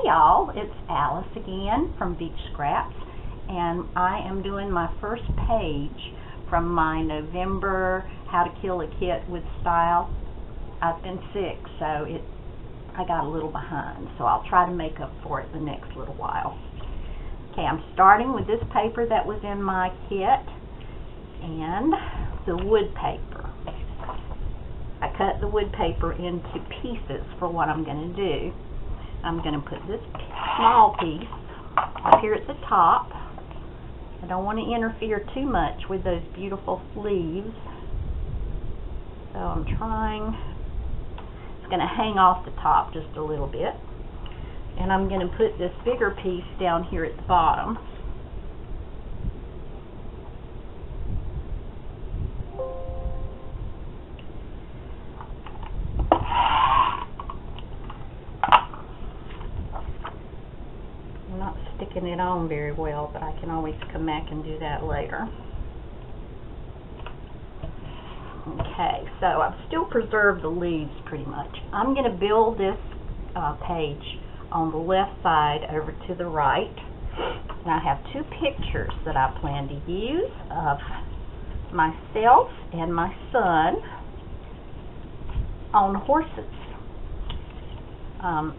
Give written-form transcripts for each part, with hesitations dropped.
y'all, it's Alice again from Beach Scraps, and I am doing my first page from my November How to Kill a Kit with Style. I've been sick, so I got a little behind, so I'll try to make up for it the next little while. Okay, I'm starting with this paper that was in my kit and the wood paper. I cut the wood paper into pieces for what I'm going to do. I'm going to put this small piece up here at the top. I don't want to interfere too much with those beautiful leaves, so I'm trying. It's going to hang off the top just a little bit, and I'm going to put this bigger piece down here at the bottom. I'm not sticking it on very well, but I can always come back and do that later. Okay, so I've still preserved the leaves pretty much. I'm going to build this page on the left side over to the right. And I have two pictures that I plan to use of myself and my son on horses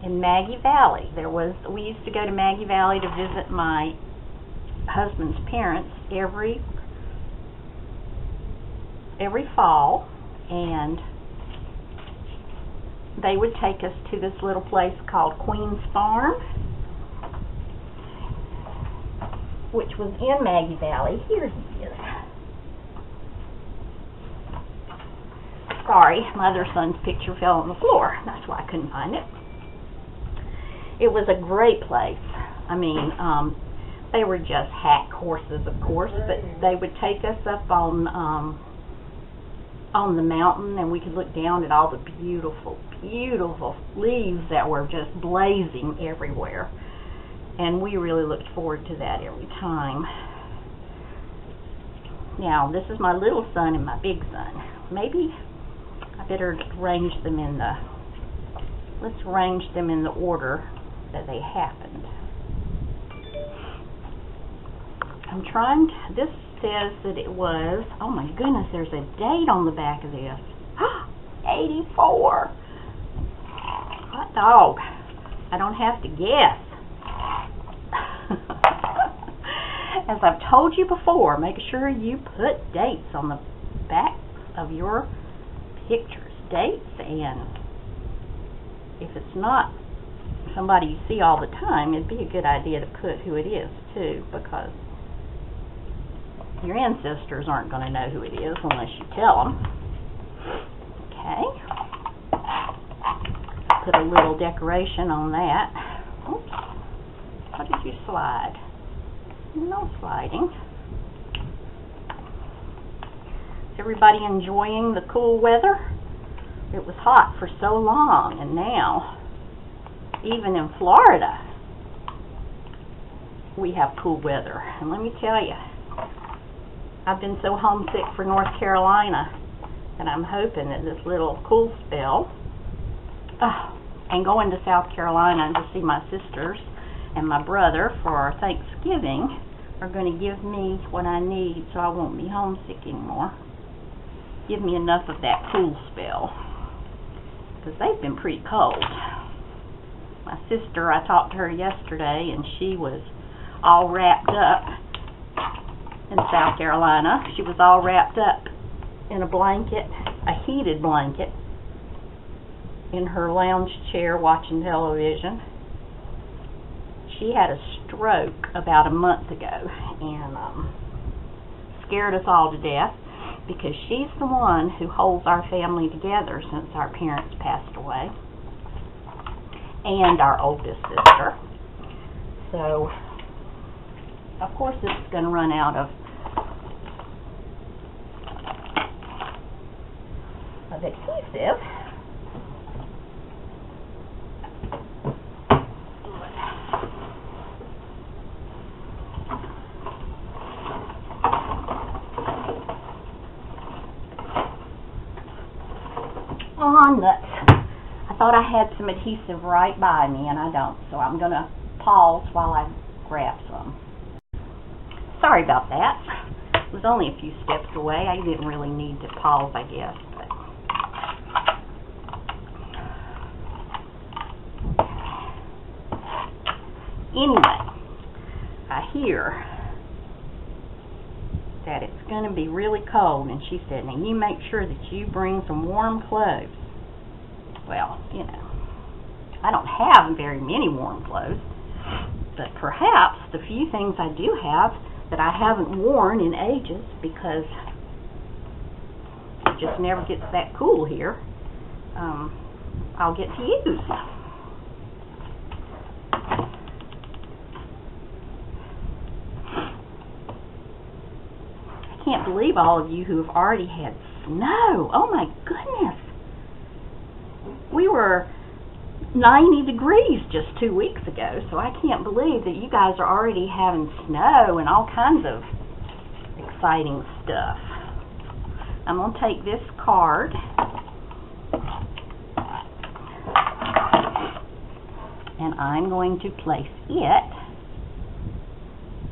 in Maggie Valley. We used to go to Maggie Valley to visit my husband's parents every fall, and they would take us to this little place called Queen's Farm, which was in Maggie Valley. Here he is. Sorry, my other son's picture fell on the floor. That's why I couldn't find it. It was a great place. I mean, they were just hack horses, of course, but they would take us up on the mountain, and we could look down at all the beautiful, beautiful leaves that were just blazing everywhere. And we really looked forward to that every time. Now, this is my little son and my big son. Maybe I better arrange them in the, let's arrange them in the order that they happened. I'm trying to, this says that it was, oh my goodness, there's a date on the back of this. 84. Hot dog. I don't have to guess. As I've told you before, make sure you put dates on the back of your pictures. Dates, and if it's not somebody you see all the time, it'd be a good idea to put who it is too, because your ancestors aren't going to know who it is unless you tell them. Okay. Put a little decoration on that. Oops. How did you slide? No sliding. Is everybody enjoying the cool weather? It was hot for so long, and now, even in Florida, we have cool weather. And let me tell you, I've been so homesick for North Carolina, and I'm hoping that this little cool spell, and going to South Carolina to see my sisters and my brother for Thanksgiving are going to give me what I need so I won't be homesick anymore. Give me enough of that cool spell, because they've been pretty cold. My sister, I talked to her yesterday, and she was all wrapped up in South Carolina. She was all wrapped up in a blanket, a heated blanket, in her lounge chair watching television. She had a stroke about a month ago, and scared us all to death, because she's the one who holds our family together since our parents passed away, and our oldest sister. So, of course, this is going to run out of adhesive. Oh, nuts. I thought I had some adhesive right by me, and I don't. So I'm going to pause while I grab some. Sorry about that. It was only a few steps away. I didn't really need to pause, I guess. But anyway, I hear that it's going to be really cold, and she said, now you make sure that you bring some warm clothes. Well, you know, I don't have very many warm clothes, but perhaps the few things I do have that I haven't worn in ages, because it just never gets that cool here, I'll get to use. I can't believe all of you who have already had snow. Oh my goodness. We were 90 degrees just 2 weeks ago, so I can't believe that you guys are already having snow and all kinds of exciting stuff. I'm going to take this card and I'm going to place it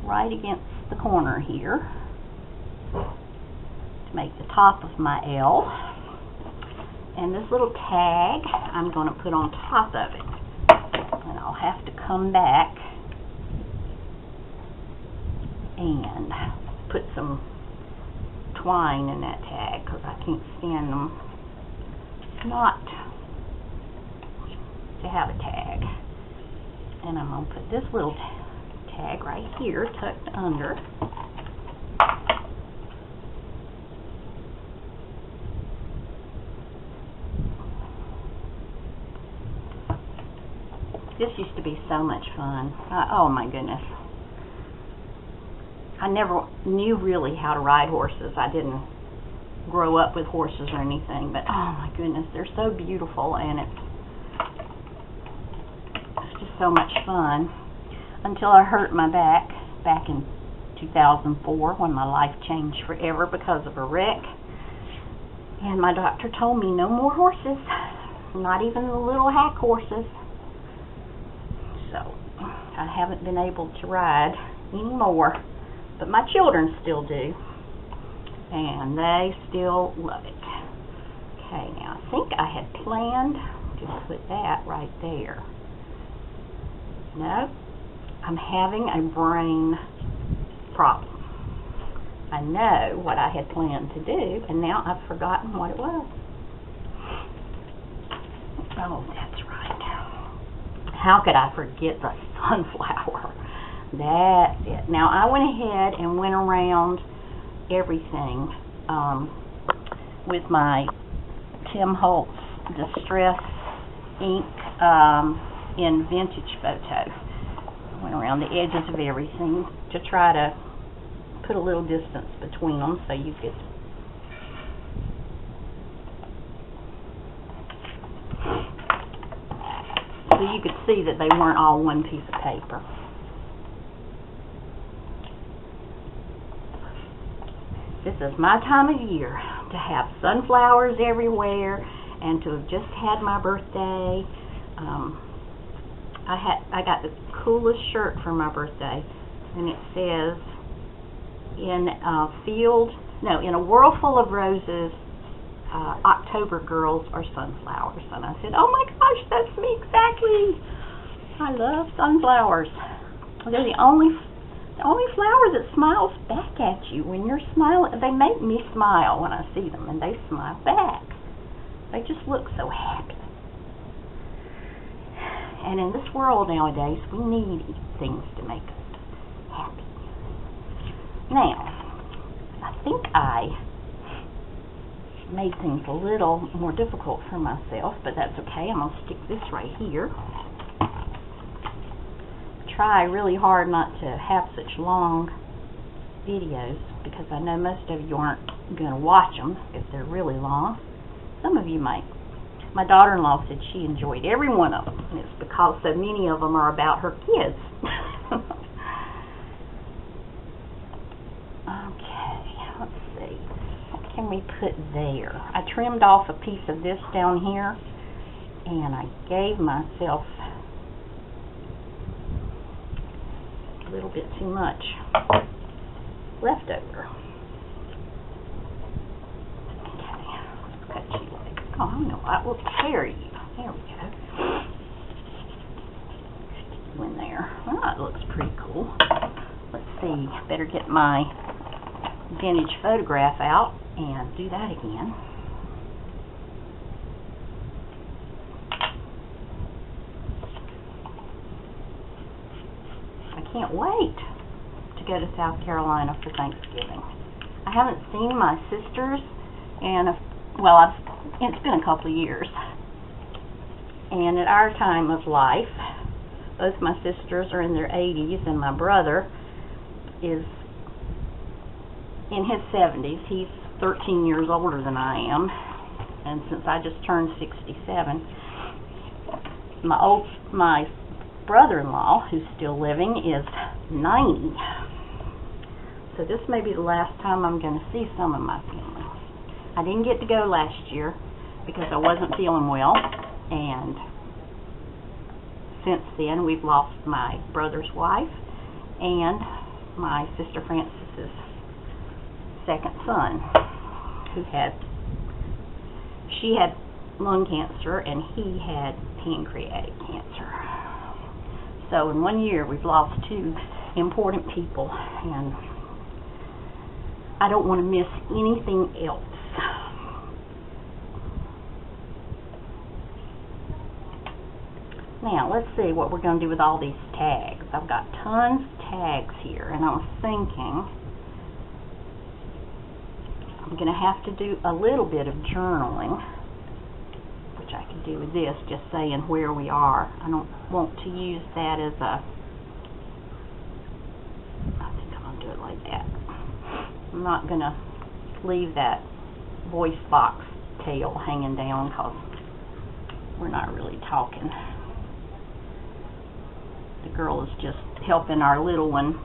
right against the corner here to make the top of my L. And this little tag I'm going to put on top of it. And I'll have to come back and put some twine in that tag, because I can't stand them not to have a tag. And I'm going to put this little tag right here tucked under. This used to be so much fun. Oh my goodness. I never knew really how to ride horses. I didn't grow up with horses or anything, but oh my goodness, they're so beautiful, and it's just so much fun. Until I hurt my back in 2004, when my life changed forever because of a wreck. And my doctor told me no more horses, not even the little hack horses. So I haven't been able to ride anymore, but my children still do, and they still love it. Okay, now I think I had planned to put that right there. No, I'm having a brain problem. I know what I had planned to do, and now I've forgotten what it was. Oh, that's right. How could I forget the sunflower? That's it. Now, I went ahead and went around everything with my Tim Holtz Distress ink in Vintage Photo. Went around the edges of everything to try to put a little distance between them so you could see that they weren't all one piece of paper. This is my time of year to have sunflowers everywhere, and to have just had my birthday. I got the coolest shirt for my birthday, and it says, in a world full of roses, October girls are sunflowers. And I said, oh my gosh, that's me exactly. I love sunflowers. They're the only flower that smiles back at you when you're smiling. They make me smile when I see them, and they smile back. They just look so happy. And in this world nowadays, we need things to make us happy. Now, I think I made things a little more difficult for myself, but that's okay. I'm going to stick this right here. Try really hard not to have such long videos, because I know most of you aren't going to watch them if they're really long. Some of you might. My daughter-in-law said she enjoyed every one of them, and it's because so many of them are about her kids. Okay, let's see. What can we put there? I trimmed off a piece of this down here, and I gave myself a little bit too much left over. Okay, let's cut you. Oh, I don't know what will tear you. There we go. Stick you in there. Well, that looks pretty cool. Let's see. Better get my vintage photograph out and do that again. I can't wait to go to South Carolina for Thanksgiving. I haven't seen my sisters, and well, it's been a couple of years. And at our time of life, both my sisters are in their 80s, and my brother is in his 70s. He's 13 years older than I am, and since I just turned 67, my brother-in-law, who's still living, is 90. So this may be the last time I'm going to see some of my family. I didn't get to go last year because I wasn't feeling well, and since then we've lost my brother's wife and my sister Francis's second son, she had lung cancer and he had pancreatic cancer. So in 1 year we've lost two important people, and I don't want to miss anything else. Now, let's see what we're going to do with all these tags. I've got tons of tags here, and I was thinking I'm going to have to do a little bit of journaling, which I could do with this, just saying where we are. I don't want to use that as a... I think I'm going to do it like that. I'm not going to leave that voice box tail hanging down because we're not really talking. The girl is just helping our little one,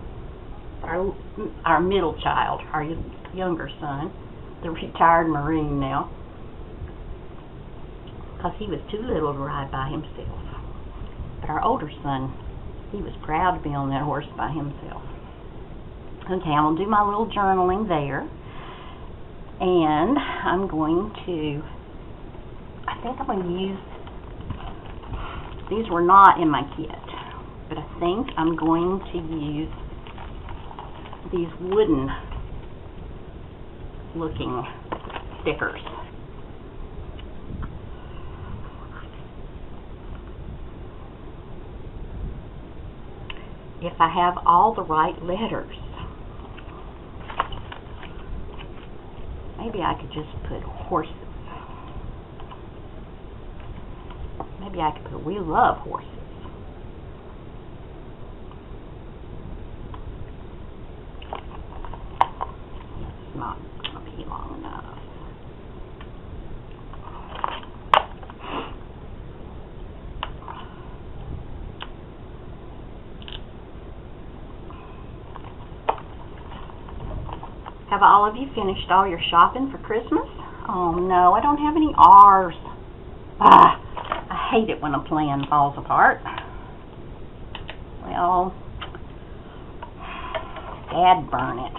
our middle child, our younger son, the retired Marine now, because he was too little to ride by himself. But our older son, he was proud to be on that horse by himself. Okay, I'm going to do my little journaling there, and I'm going to, I think I'm going to use, these were not in my kit, but I think I'm going to use these wooden looking stickers. If I have all the right letters, maybe I could just put horses. Maybe I could put we love horses. It's not going to be long enough. Have all of you finished all your shopping for Christmas? Oh no, I don't have any R's. I hate it when a plan falls apart. Well, Dad burn it.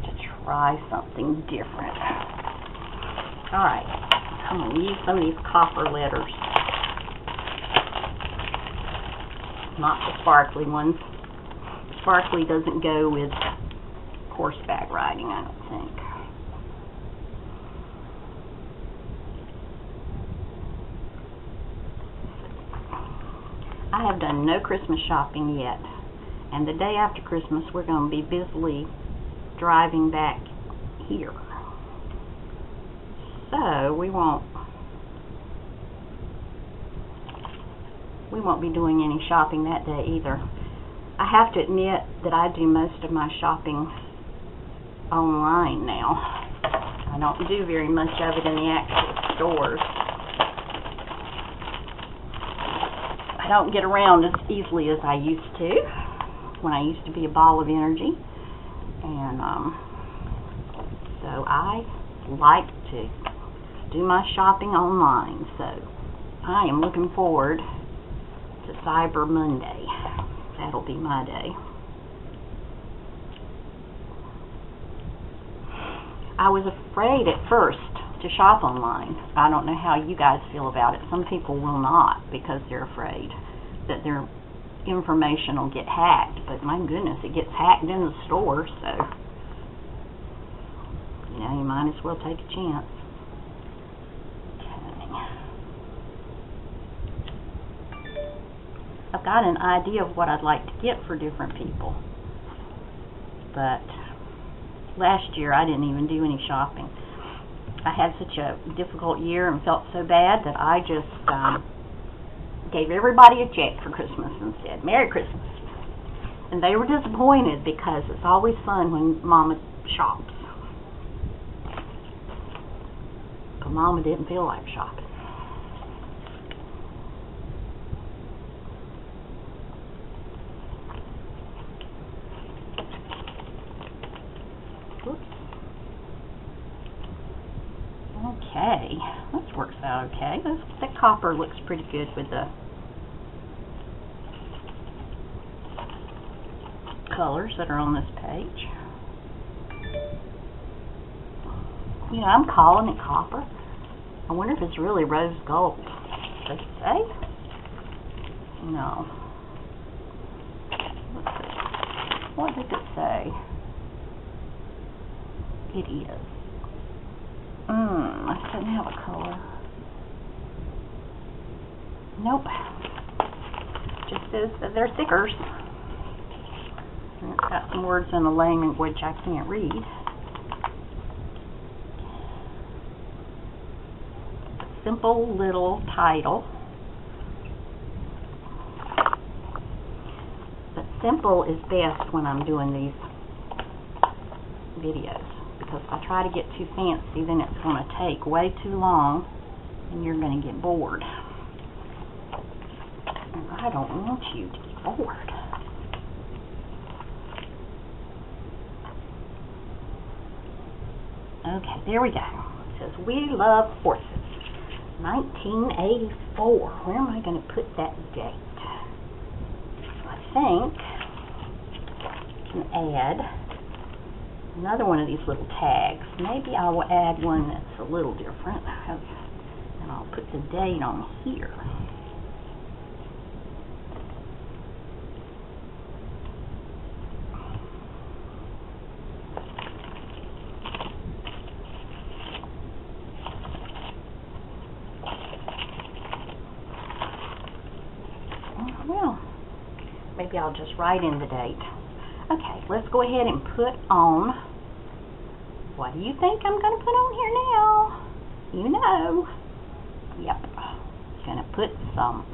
To try something different. Alright, I'm going to use some of these copper letters. Not the sparkly ones. Sparkly doesn't go with horseback riding, I don't think. I have done no Christmas shopping yet, and the day after Christmas we're going to be busily driving back here. So we won't be doing any shopping that day either. I have to admit that I do most of my shopping online now. I don't do very much of it in the actual stores. I don't get around as easily as I used to when I used to be a ball of energy, and so I like to do my shopping online. So I am looking forward to Cyber Monday. That'll be my day. I was afraid at first to shop online. I don't know how you guys feel about it. Some people will not because they're afraid that their information will get hacked. But my goodness, it gets hacked in the store, so you know, you might as well take a chance. I've got an idea of what I'd like to get for different people, but last year I didn't even do any shopping. I had such a difficult year and felt so bad that I just gave everybody a check for Christmas and said, Merry Christmas. And they were disappointed because it's always fun when Mama shops. But Mama didn't feel like shopping. Okay, this works out okay. The copper looks pretty good with the colors that are on this page. You know, I'm calling it copper. I wonder if it's really rose gold. Does it say? No. Let's see. What does it say? It is. I couldn't have a color. Nope. Just says that they're stickers. And it's got some words in a language I can't read. A simple little title. But simple is best when I'm doing these videos. Because if I try to get too fancy, then it's going to take way too long and you're going to get bored. And I don't want you to get bored. Okay, there we go. It says, We Love Horses, 1984. Where am I going to put that date? I think I can add another one of these little tags. Maybe I will add one that's a little different, and I'll put the date on here. Well, maybe I'll just write in the date. Okay, let's go ahead and put on, what do you think I'm going to put on here now? You know. Yep. Going to put some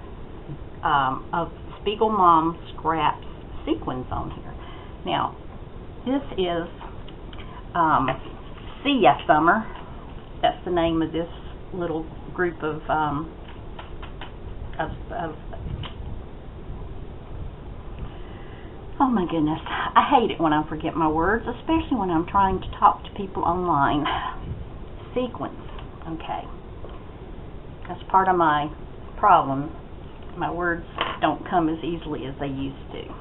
of Spiegel Mom Scraps sequins on here. Now, this is See Ya Summer. That's the name of this little group of oh my goodness, I hate it when I forget my words, especially when I'm trying to talk to people online. Sequins, okay. That's part of my problem. My words don't come as easily as they used to.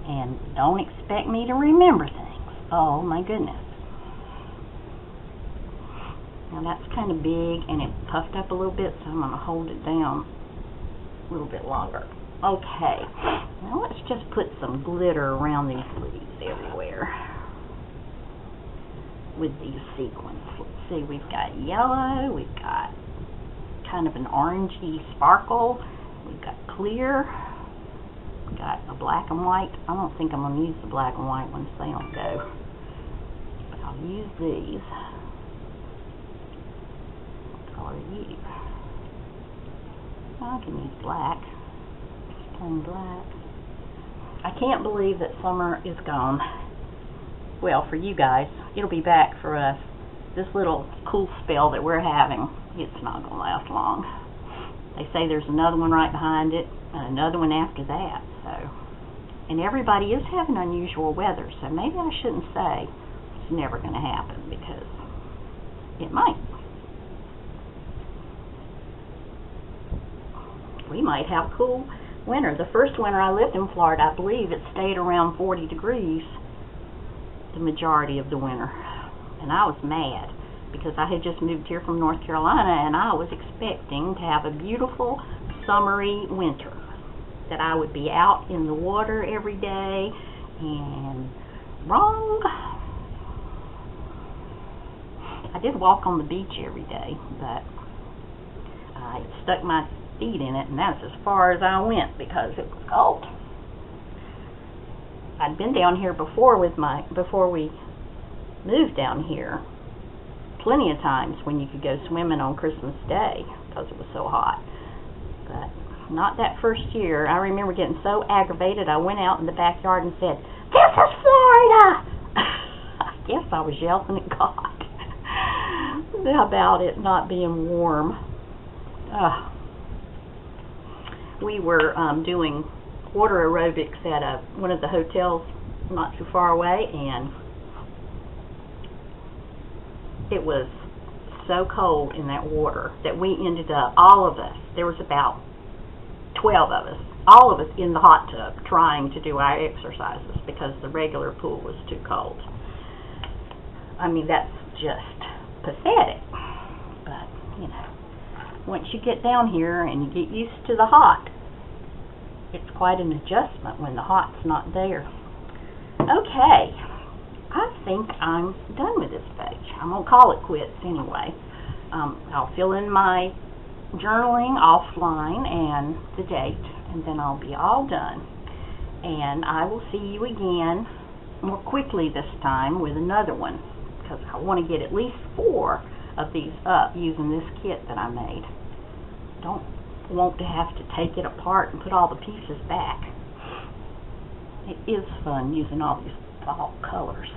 And don't expect me to remember things. Oh my goodness. Now that's kind of big and it puffed up a little bit, so I'm going to hold it down a little bit longer. Okay, now let's just put some glitter around these leaves everywhere with these sequins. Let's see, we've got yellow, we've got kind of an orangey sparkle, we've got clear, we've got a black and white. I don't think I'm going to use the black and white ones, they don't go. But I'll use these. Or you. I can use black. Just plain black. I can't believe that summer is gone. Well, for you guys, it'll be back for us. This little cool spell that we're having, it's not going to last long. They say there's another one right behind it, and another one after that, so And everybody is having unusual weather, so maybe I shouldn't say it's never going to happen, because it might. We might have a cool winter. The first winter I lived in Florida, I believe it stayed around 40 degrees the majority of the winter. And I was mad, because I had just moved here from North Carolina, and I was expecting to have a beautiful summery winter, that I would be out in the water every day, and wrong. I did walk on the beach every day, but I stuck my feet in it, and that's as far as I went, because it was cold. I'd been down here before before we moved down here, plenty of times when you could go swimming on Christmas Day, because it was so hot. But not that first year. I remember getting so aggravated, I went out in the backyard and said, "This is Florida!" I guess I was yelling at God about it not being warm. We were doing water aerobics at one of the hotels not too far away, and it was so cold in that water that we ended up, all of us, there was about 12 of us, all of us in the hot tub trying to do our exercises, because the regular pool was too cold. I mean, that's just pathetic. But, you know, once you get down here and you get used to the hot, it's quite an adjustment when the hot's not there. Okay, I think I'm done with this page. I'm going to call it quits anyway. I'll fill in my journaling offline and the date, and then I'll be all done. And I will see you again more quickly this time with another one, because I want to get at least 4 of these up using this kit that I made. Don't want to have to take it apart and put all the pieces back. It is fun using all these fall colors.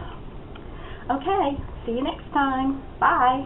Okay, see you next time. Bye.